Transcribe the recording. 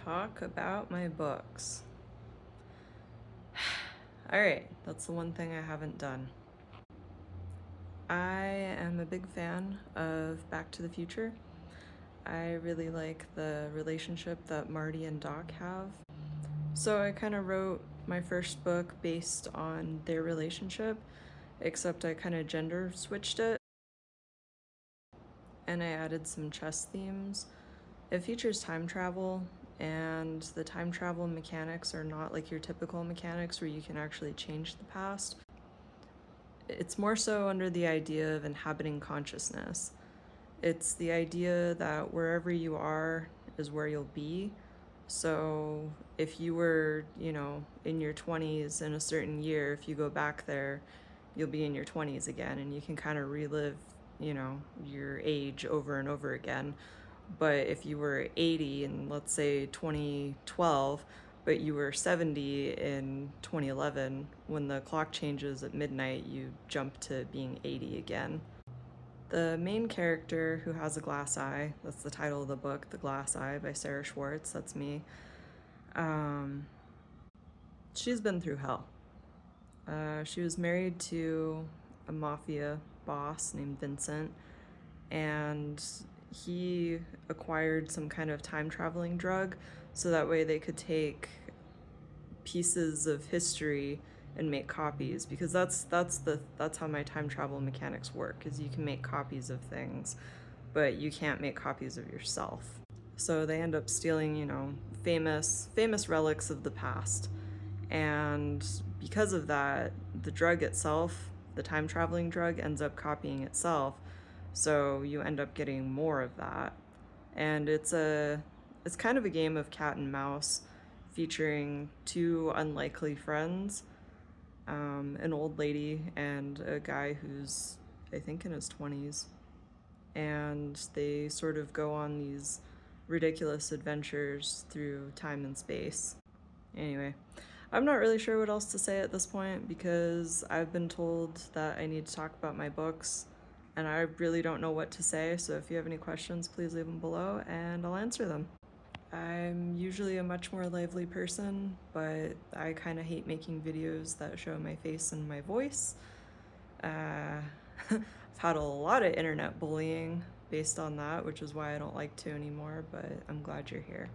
talk about my books. Alright, that's the one thing I haven't done. I am a big fan of Back to the Future. I really like the relationship that Marty and Doc have. So I kind of wrote my first book based on their relationship, except I kind of gender switched it and I added some chess themes. It features time travel, and the time travel mechanics are not like your typical mechanics where you can actually change the past. It's more so under the idea of inhabiting consciousness. It's the idea that wherever you are is where you'll be. So if you were, in your 20s in a certain year, if you go back there, you'll be in your 20s again, and you can kind of relive, your age over and over again. But if you were 80 in, let's say, 2012, but you were 70 in 2011, when the clock changes at midnight, you jump to being 80 again. The main character, who has a glass eye, that's the title of the book, The Glass Eye by Sarah Schwartz, that's me. She's been through hell. She was married to a mafia boss named Vincent, and he acquired some kind of time traveling drug so that way they could take pieces of history and make copies, because that's how my time travel mechanics work, is you can make copies of things but you can't make copies of yourself. So they end up stealing, famous relics of the past. And because of that, the drug itself, the time traveling drug, ends up copying itself. So you end up getting more of that. And it's kind of a game of cat and mouse featuring two unlikely friends, an old lady and a guy who's, I think, in his 20s. And they sort of go on these ridiculous adventures through time and space. Anyway, I'm not really sure what else to say at this point, because I've been told that I need to talk about my books, and I really don't know what to say, so if you have any questions, please leave them below and I'll answer them. I'm usually a much more lively person, but I kind of hate making videos that show my face and my voice. I've had a lot of internet bullying based on that, which is why I don't like to anymore, but I'm glad you're here.